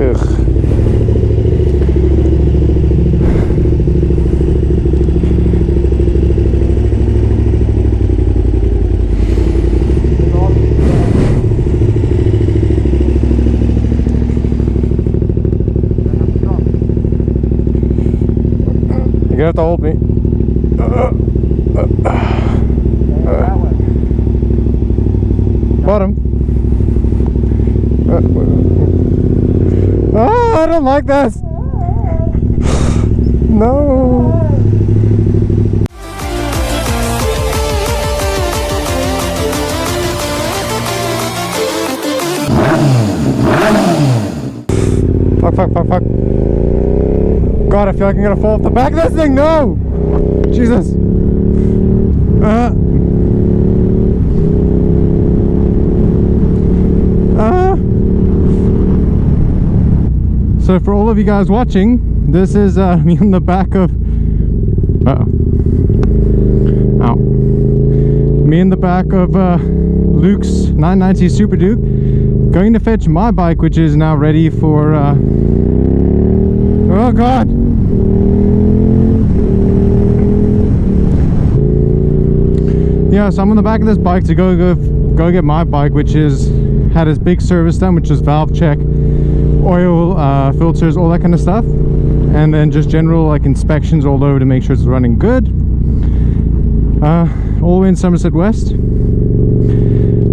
Ugh. You have to hold me. Bottom. Oh, I don't like this. No. Fuck. God, I feel like I'm gonna fall off the back of this thing. No! Jesus. So for all of you guys watching, this is me on the back of me in the back of Luke's 990 Superduke, going to fetch my bike, which is now ready for oh god. Yeah, so I'm on the back of this bike to go get my bike, which is had its big service done, which is valve check, oil, filters, all that kind of stuff, and then just general like inspections all over to make sure it's running good. All the way in Somerset West.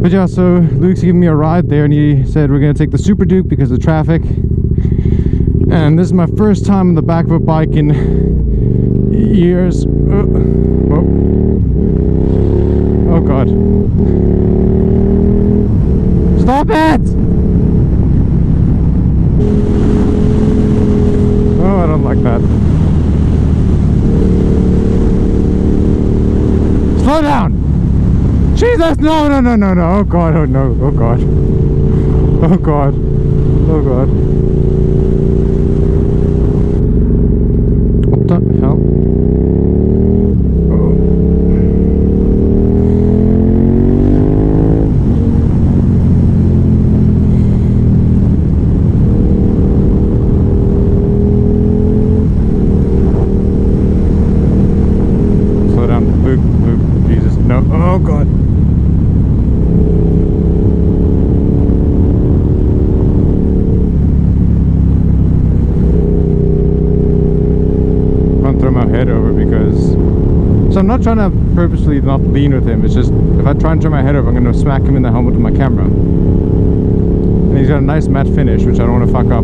But yeah, so Luke's giving me a ride there, and he said we're gonna take the Superduke because of traffic. And this is my first time on the back of a bike in years. Whoa. Oh god. Stop it! Oh, I don't like that. Slow down! Jesus, no. Oh god, oh no, oh god. Oh god. Oh god. What the hell? I'm not trying to purposely not lean with him. It's just if I try and turn my head over, I'm going to smack him in the helmet with my camera. And he's got a nice matte finish, which I don't want to fuck up.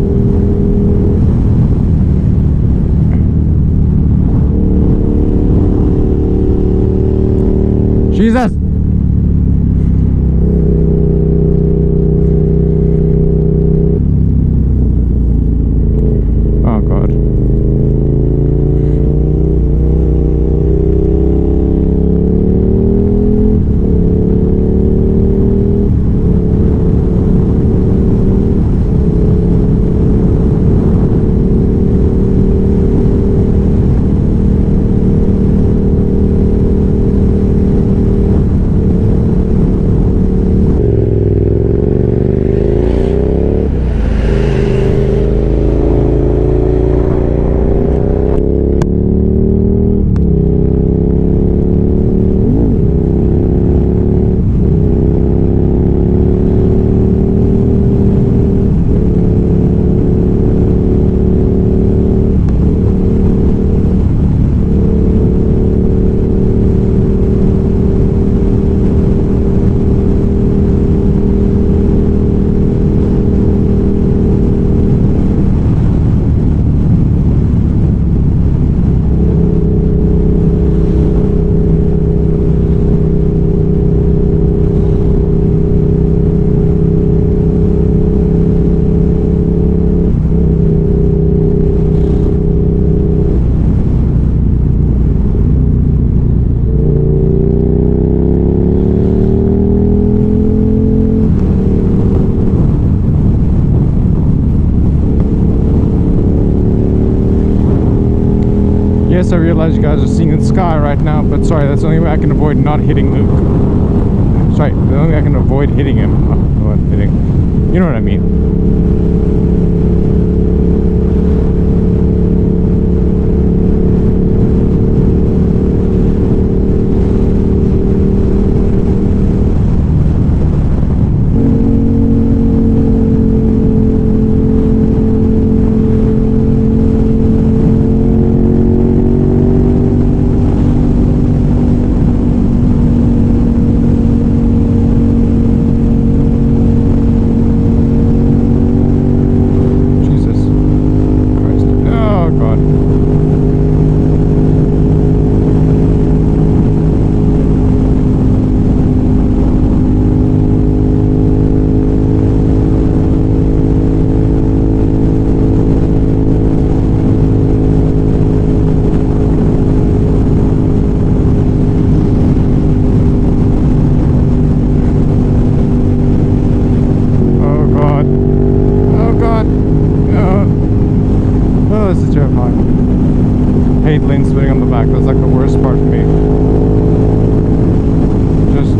Jesus! Oh god. Yes, I realize you guys are seeing the sky right now, but sorry, that's the only way I can avoid not hitting Luke. Sorry, the only way I can avoid hitting him. Oh, hitting. You know what I mean. hate lane splitting on the back. That's like the worst part for me. Just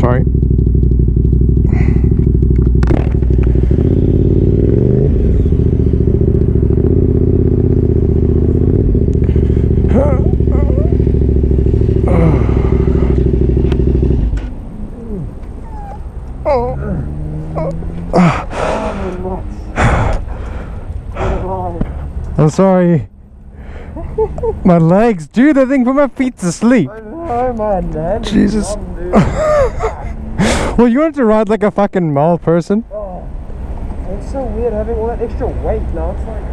sorry. I'm sorry. My legs, dude, I think put my feet to sleep. I know, man. Jesus. Well, you wanted to ride like a fucking mall person? Oh, it's so weird having all that extra weight now. It's like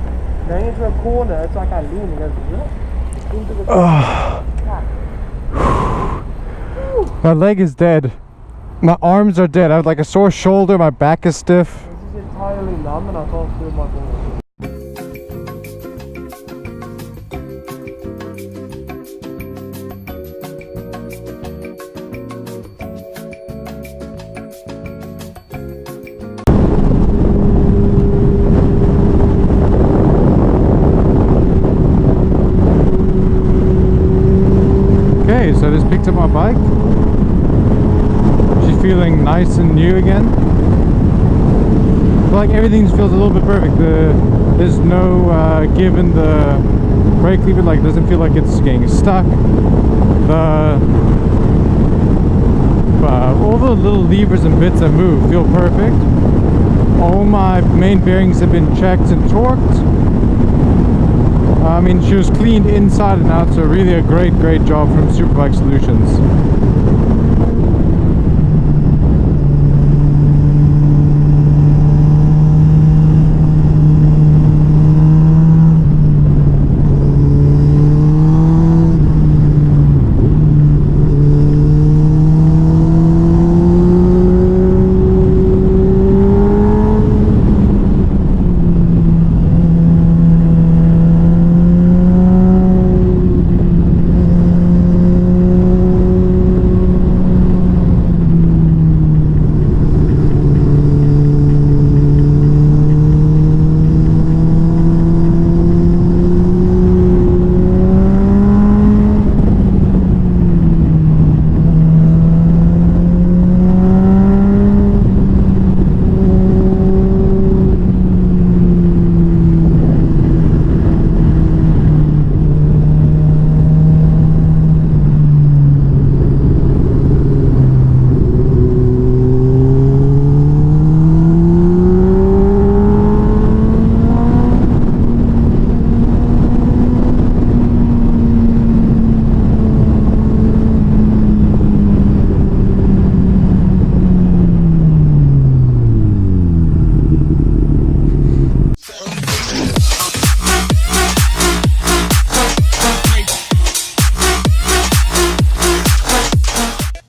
going into a corner, it's like I lean and goes, into the My leg is dead. My arms are dead. I have like a sore shoulder, my back is stiff. This is entirely numb and I can't feel my balls. Okay, so I just picked up my bike. She's feeling nice and new again. But like everything feels a little bit perfect. There's no give in the brake lever, like doesn't feel like it's getting stuck. All the little levers and bits that move feel perfect. All my main bearings have been checked and torqued. I mean, she was cleaned inside and out, so really a great job from Superbike Solutions.